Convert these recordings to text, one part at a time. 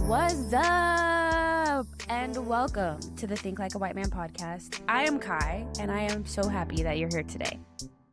What's up? And welcome to the Think Like a White Man podcast. I am Kai, and I am so happy that you're here today.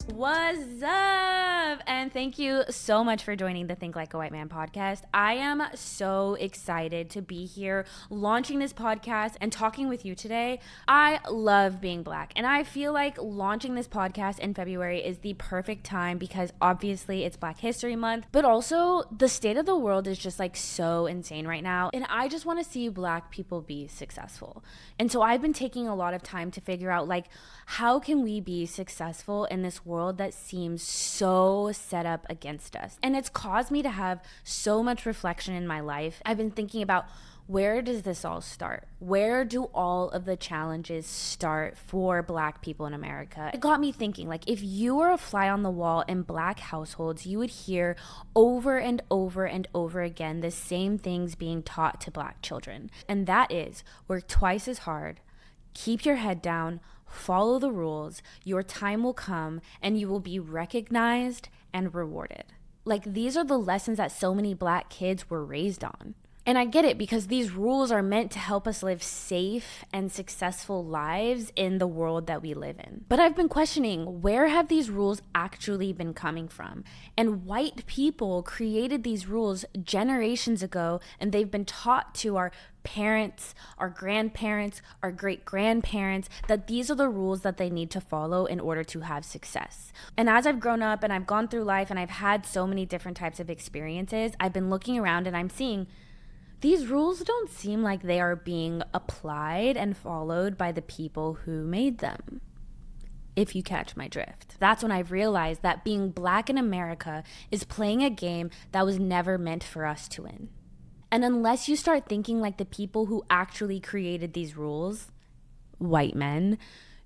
What's up? And thank you so much for joining the Think Like a White Man podcast. I am so excited to be here launching this podcast and talking with you today. I love being Black, and I feel like launching this podcast in February is the perfect time because obviously it's Black History Month, but also the state of the world is just like so insane right now. And I just want to see Black people be successful. And so I've been taking a lot of time to figure out like, how can we be successful in this world that seems so set up against us? And it's caused me to have so much reflection in my life. I've been thinking about, where does this all start? Where do all of the challenges start for Black people in America? It got me thinking, like, if you were a fly on the wall in Black households, you would hear over and over and over again the same things being taught to Black children. And that is, work twice as hard, keep your head down, follow the rules, your time will come, and you will be recognized and rewarded. Like, these are the lessons that so many Black kids were raised on. And I get it, because these rules are meant to help us live safe and successful lives in the world that we live in. But I've been questioning, where have these rules actually been coming from? And white people created these rules generations ago, and they've been taught to our parents, our grandparents, our great-grandparents, that these are the rules that they need to follow in order to have success. And as I've grown up and I've gone through life and I've had so many different types of experiences, I've been looking around and I'm seeing these rules don't seem like they are being applied and followed by the people who made them, if you catch my drift. That's when I've realized that being Black in America is playing a game that was never meant for us to win. And unless you start thinking like the people who actually created these rules, white men,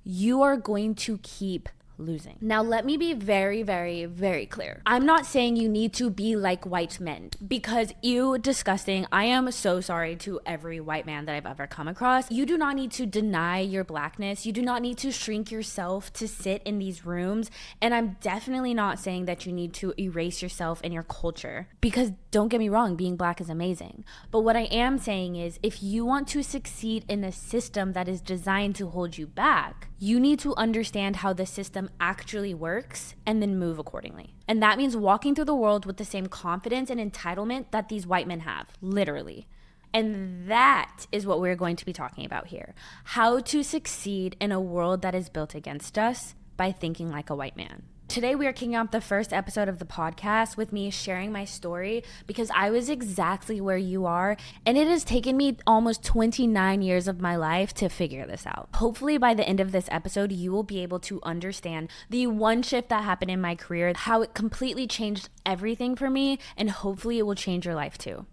you are going to keep losing. Now, let me be very, very, very clear. I'm not saying you need to be like white men, because ew, disgusting. I am so sorry to every white man that I've ever come across. You do not need to deny your Blackness. You do not need to shrink yourself to sit in these rooms. And I'm definitely not saying that you need to erase yourself and your culture, because don't get me wrong, being Black is amazing. But what I am saying is, if you want to succeed in a system that is designed to hold you back, you need to understand how the system actually works and then move accordingly. And that means walking through the world with the same confidence and entitlement that these white men have, literally. And that is what we're going to be talking about here. How to succeed in a world that is built against us by thinking like a white man. Today we are kicking off the first episode of the podcast with me sharing my story, because I was exactly where you are, and it has taken me almost 29 years of my life to figure this out. Hopefully by the end of this episode, you will be able to understand the one shift that happened in my career, how it completely changed everything for me, and hopefully it will change your life too.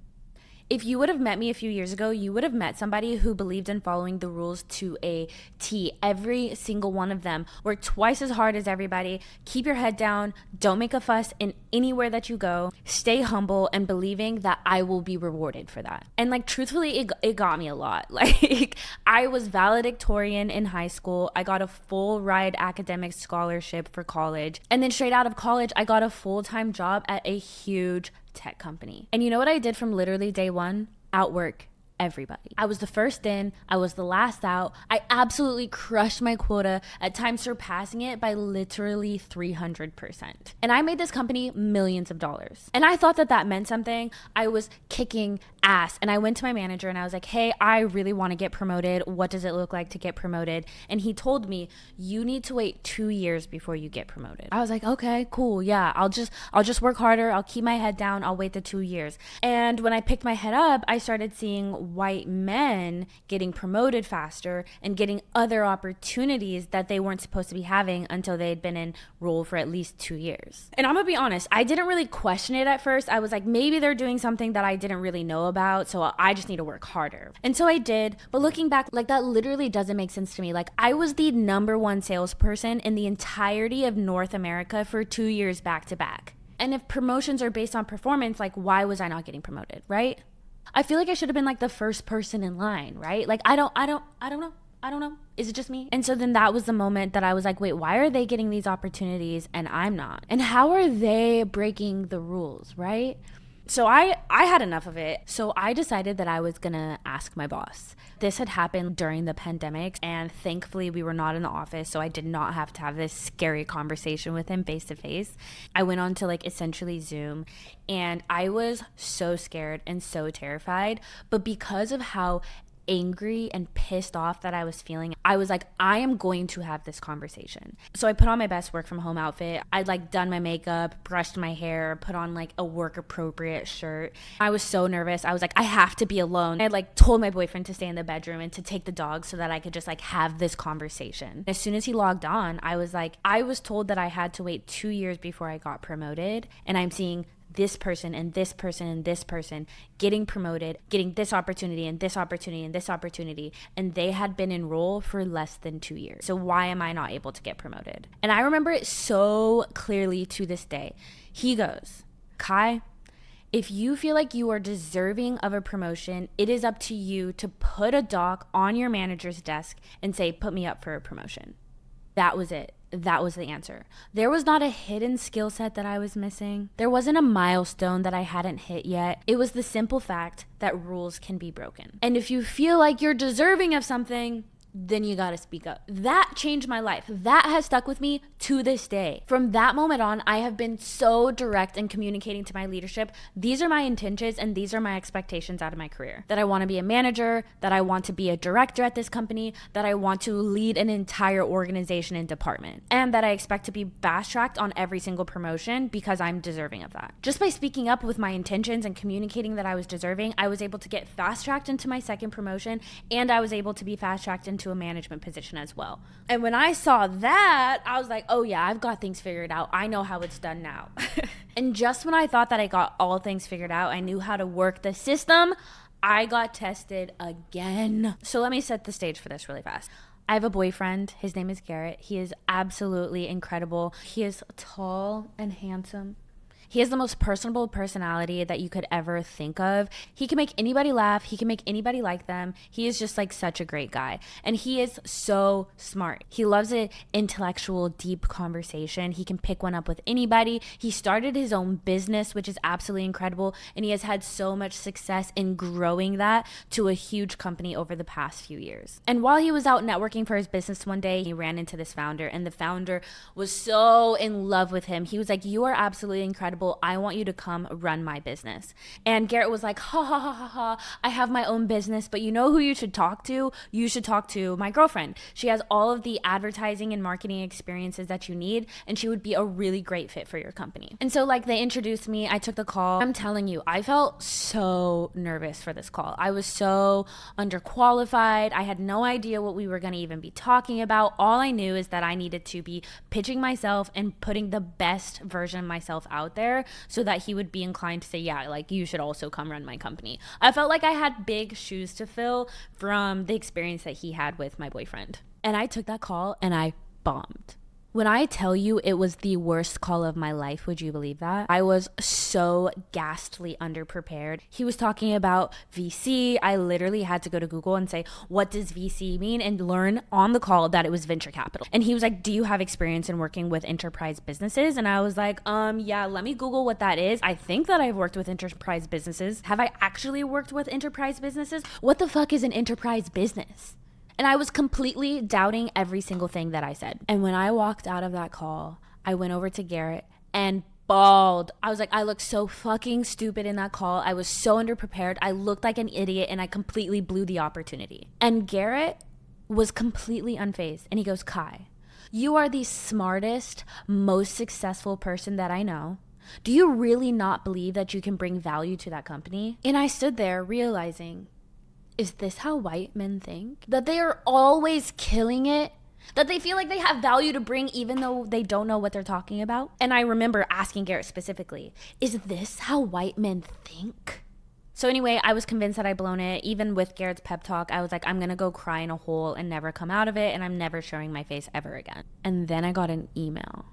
If you would have met me a few years ago, you would have met somebody who believed in following the rules to a T. Every single one of them. Work twice as hard as everybody. Keep your head down. Don't make a fuss in anywhere that you go. Stay humble, and believing that I will be rewarded for that. And like, truthfully, it got me a lot. Like, I was valedictorian in high school. I got a full ride academic scholarship for college. And then straight out of college, I got a full-time job at a huge tech company. And you know what I did from literally day one? Outwork everybody. I was the first in, I was the last out. I absolutely crushed my quota, at times surpassing it by literally 300%. And I made this company millions of dollars. And I thought that that meant something. I was kicking ass. And I went to my manager and I was like, hey, I really want to get promoted. What does it look like to get promoted? And he told me, you need to wait 2 years before you get promoted. I was like, okay, cool. Yeah, I'll just work harder. I'll keep my head down. I'll wait the 2 years. And when I picked my head up, I started seeing white men getting promoted faster and getting other opportunities that they weren't supposed to be having until they had been in role for at least 2 years. And I'm gonna be honest, I didn't really question it at first. I was like, maybe they're doing something that I didn't really know about, so I just need to work harder. And so I did. But looking back, like, that literally doesn't make sense to me. Like, I was the number one salesperson in the entirety of North America for 2 years back to back. And if promotions are based on performance, like, why was I not getting promoted, right? I feel like I should have been like the first person in line, right? Like, I don't know. Is it just me? And so then that was the moment that I was like, wait, why are they getting these opportunities and I'm not? And how are they breaking the rules, right? So I had enough of it. So I decided that I was gonna ask my boss. This had happened during the pandemic, and thankfully we were not in the office, so I did not have to have this scary conversation with him face to face. I went on to like essentially Zoom, and I was so scared and so terrified, but because of how angry and pissed off that I was feeling, I was like, I am going to have this conversation. So I put on my best work from home outfit. I'd like done my makeup, brushed my hair, put on like a work appropriate shirt. I was so nervous. I was like, I have to be alone. I like told my boyfriend to stay in the bedroom and to take the dog so that I could just like have this conversation. As soon as he logged on, I was like, I was told that I had to wait 2 years before I got promoted, and I'm seeing this person and this person and this person getting promoted, getting this opportunity and this opportunity and this opportunity, and they had been in role for less than 2 years. So why am I not able to get promoted? And I remember it so clearly to this day. He goes, Kai, if you feel like you are deserving of a promotion, it is up to you to put a doc on your manager's desk and say, put me up for a promotion. That was it. That was the answer. There was not a hidden skill set that I was missing. There wasn't a milestone that I hadn't hit yet. It was the simple fact that rules can be broken. And if you feel like you're deserving of something, then you gotta speak up. That changed my life. That has stuck with me to this day. From that moment on, I have been so direct in communicating to my leadership. These are my intentions and these are my expectations out of my career. That I want to be a manager, that I want to be a director at this company, that I want to lead an entire organization and department, and that I expect to be fast-tracked on every single promotion because I'm deserving of that. Just by speaking up with my intentions and communicating that I was deserving, I was able to get fast-tracked into my second promotion, and I was able to be fast-tracked into a management position as well. And when I saw that, I was like, oh yeah, I've got things figured out. I know how it's done now. And just when I thought that I got all things figured out, I knew how to work the system, I got tested again. So let me set the stage for this really fast. I have a boyfriend. His name is Garrett. He is absolutely incredible. He is tall and handsome. He has the most personable personality that you could ever think of. He can make anybody laugh. He can make anybody like them. He is just like such a great guy. And he is so smart. He loves an intellectual, deep conversation. He can pick one up with anybody. He started his own business, which is absolutely incredible. And he has had so much success in growing that to a huge company over the past few years. And while he was out networking for his business one day, he ran into this founder, and the founder was so in love with him. He was like, you are absolutely incredible. I want you to come run my business. And Garrett was like, ha ha ha ha ha, I have my own business, but you know who you should talk to? You should talk to my girlfriend. She has all of the advertising and marketing experiences that you need, and she would be a really great fit for your company. And so like they introduced me, I took the call. I'm telling you, I felt so nervous for this call. I was so underqualified. I had no idea what we were going to even be talking about. All I knew is that I needed to be pitching myself and putting the best version of myself out there so that he would be inclined to say, yeah, like you should also come run my company. I felt like I had big shoes to fill from the experience that he had with my boyfriend. And I took that call and I bombed. When I tell you it was the worst call of my life, would you believe that? I was so ghastly underprepared. He was talking about VC. I literally had to go to Google and say, what does VC mean? And learn on the call that it was venture capital. And he was like, do you have experience in working with enterprise businesses? And I was like, yeah, let me Google what that is. I think that I've worked with enterprise businesses. Have I actually worked with enterprise businesses? What the fuck is an enterprise business? And I was completely doubting every single thing that I said. And when I walked out of that call, I went over to Garrett and bawled. I was like, I looked so fucking stupid in that call. I was so underprepared. I looked like an idiot and I completely blew the opportunity. And Garrett was completely unfazed. And he goes, Kai, you are the smartest, most successful person that I know. Do you really not believe that you can bring value to that company? And I stood there realizing, is this how white men think? That they are always killing it? That they feel like they have value to bring even though they don't know what they're talking about? And I remember asking Garrett specifically, is this how white men think? So anyway, I was convinced that I'd blown it. Even with Garrett's pep talk, I was like, I'm gonna go cry in a hole and never come out of it, and I'm never showing my face ever again. And then I got an email.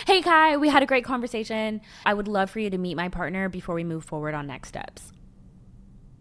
Hey Kai, we had a great conversation. I would love for you to meet my partner before we move forward on next steps.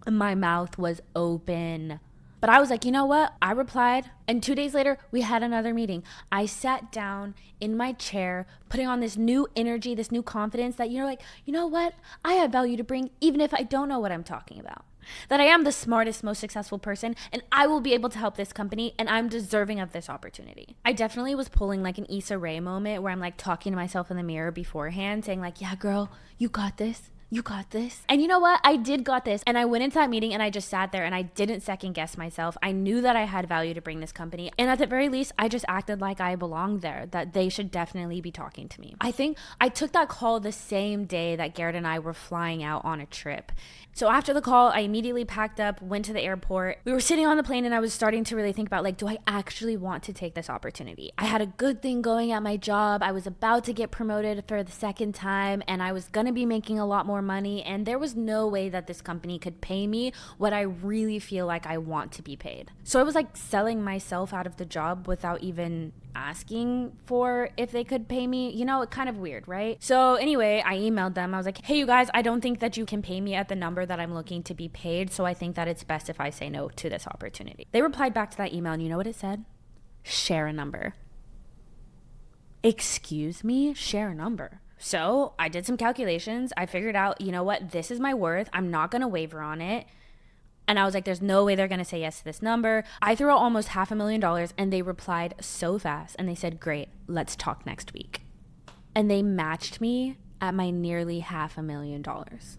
My mouth was open, but But I was like, you know what? I replied. And 2 days later, we had another meeting. I sat down in my chair, putting on this new energy, this new confidence that you're like, you know what? I have value to bring, even if I don't know what I'm talking about. That I am the smartest, most successful person, and I will be able to help this company, and I'm deserving of this opportunity. I definitely was pulling like an Issa Rae moment where I'm like talking to myself in the mirror beforehand, saying like, yeah, girl, you got this. You got this. And you know what? I did got this. And I went into that meeting and I just sat there and I didn't second guess myself. I knew that I had value to bring this company. And at the very least, I just acted like I belonged there, that they should definitely be talking to me. I think I took that call the same day that Garrett and I were flying out on a trip. So after the call, I immediately packed up, went to the airport. We were sitting on the plane and I was starting to really think about like, do I actually want to take this opportunity? I had a good thing going at my job. I was about to get promoted for the second time and I was going to be making a lot more money. And there was no way that this company could pay me what I really feel like I want to be paid. So I was like selling myself out of the job without even asking for if they could pay me. You know, it's kind of weird, right? So anyway, I emailed them. I was like, hey, you guys, I don't think that you can pay me at the number that I'm looking to be paid. So I think that it's best if I say no to this opportunity. They replied back to that email and you know what it said? Share a number. Excuse me? Share a number. So I did some calculations. I figured out, you know what? This is my worth. I'm not going to waver on it. And I was like, there's no way they're going to say yes to this number. I threw out almost $500,000 and they replied so fast. And they said, great, let's talk next week. And they matched me at my nearly $500,000.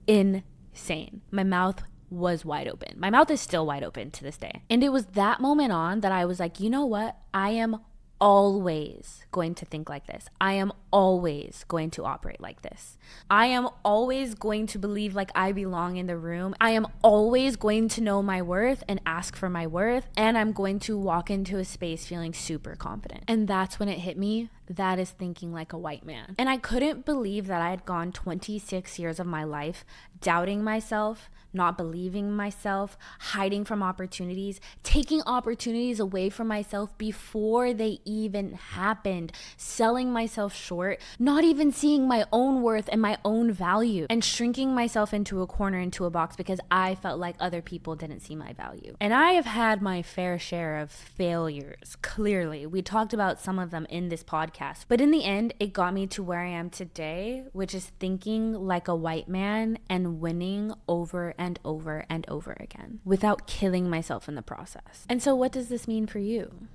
Insane. My mouth was wide open. My mouth is still wide open to this day. And it was that moment on that I was like, you know what? I am always going to think like this. I am always going to operate like this. I am always going to believe like I belong in the room. I am always going to know my worth and ask for my worth. And I'm going to walk into a space feeling super confident. And that's when it hit me. That is thinking like a white man. And I couldn't believe that I had gone 26 years of my life doubting myself, not believing myself, hiding from opportunities, taking opportunities away from myself before they even happened, selling myself short, not even seeing my own worth and my own value, and shrinking myself into a corner, into a box because I felt like other people didn't see my value. And I have had my fair share of failures, clearly. We talked about some of them in this podcast, but in the end, it got me to where I am today, which is thinking like a white man and winning over and over and over again without killing myself in the process. And so what does this mean for you?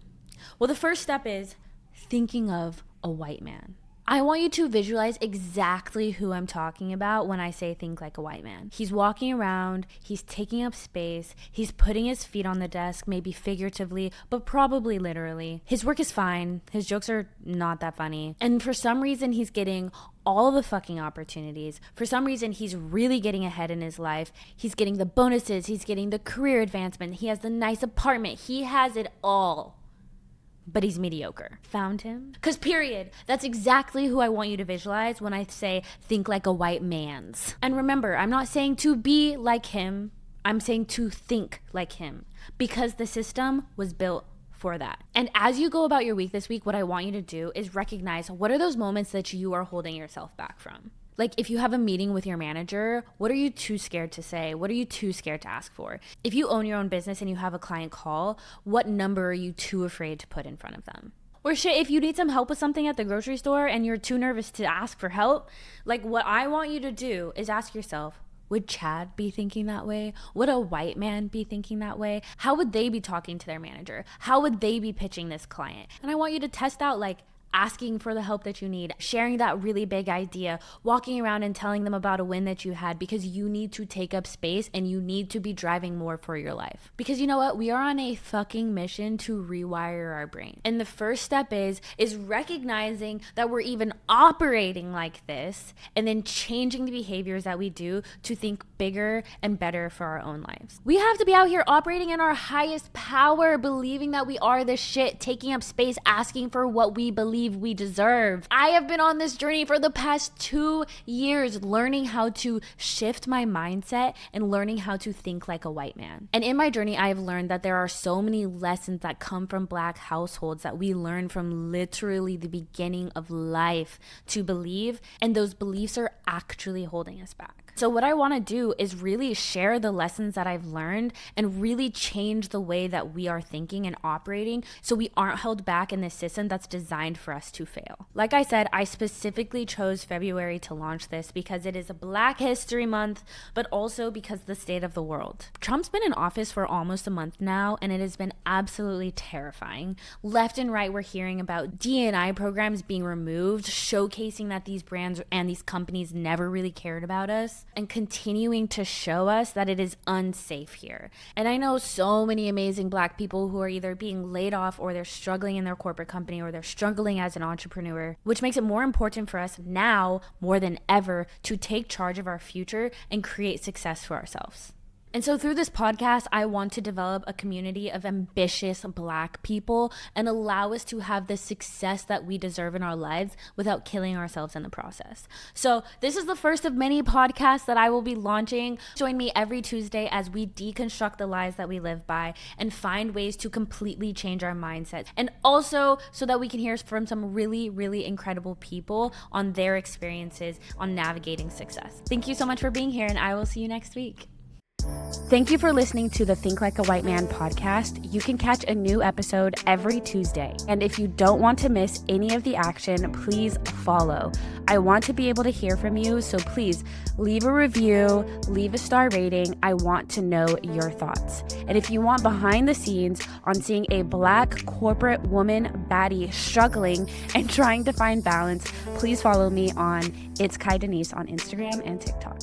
Well, the first step is thinking of a white man. I want you to visualize exactly who I'm talking about when I say think like a white man. He's walking around, he's taking up space, he's putting his feet on the desk, maybe figuratively, but probably literally. His work is fine, his jokes are not that funny, and for some reason he's getting all the fucking opportunities. For some reason, he's really getting ahead in his life. He's getting the bonuses, he's getting the career advancement, he has the nice apartment, he has it all. But he's mediocre. Found him? Because period, that's exactly who I want you to visualize when I say think like a white man's. And remember, I'm not saying to be like him, I'm saying to think like him, because the system was built for that. And as you go about your week this week, what I want you to do is recognize what are those moments that you are holding yourself back from. Like if you have a meeting with your manager, what are you too scared to say? What are you too scared to ask for? If you own your own business and you have a client call, what number are you too afraid to put in front of them? Or shit, if you need some help with something at the grocery store and you're too nervous to ask for help, like what I want you to do is ask yourself, would Chad be thinking that way? Would a white man be thinking that way? How would they be talking to their manager? How would they be pitching this client? And I want you to test out like asking for the help that you need, sharing that really big idea, walking around and telling them about a win that you had, because you need to take up space and you need to be driving more for your life. Because you know what? We are on a fucking mission to rewire our brain. And the first step is recognizing that we're even operating like this and then changing the behaviors that we do to think bigger and better for our own lives. We have to be out here operating in our highest power, believing that we are the shit, taking up space, asking for what we believe we deserve. I have been on this journey for the past 2 years, learning how to shift my mindset and learning how to think like a white man. And in my journey, I have learned that there are so many lessons that come from Black households that we learn from literally the beginning of life to believe, and those beliefs are actually holding us back. So what I want to do is really share the lessons that I've learned and really change the way that we are thinking and operating so we aren't held back in this system that's designed for us to fail. Like I said, I specifically chose February to launch this because it is a Black History Month, but also because of the state of the world. Trump's been in office for almost a month now, and it has been absolutely terrifying. Left and right, we're hearing about D&I programs being removed, showcasing that these brands and these companies never really cared about us, and continuing to show us that it is unsafe here. And I know so many amazing Black people who are either being laid off or they're struggling in their corporate company or they're struggling as an entrepreneur, which makes it more important for us now more than ever to take charge of our future and create success for ourselves. And so through this podcast, I want to develop a community of ambitious Black people and allow us to have the success that we deserve in our lives without killing ourselves in the process. So this is the first of many podcasts that I will be launching. Join me every Tuesday as we deconstruct the lies that we live by and find ways to completely change our mindset. And also so that we can hear from some really, really incredible people on their experiences on navigating success. Thank you so much for being here, and I will see you next week. Thank you for listening to the Think Like a White Man podcast. You can catch a new episode every Tuesday. And if you don't want to miss any of the action, please follow. I want to be able to hear from you, so please leave a review, leave a star rating. I want to know your thoughts. And if you want behind the scenes on seeing a Black corporate woman baddie struggling and trying to find balance, please follow me on It's Kai Denise on Instagram and TikTok.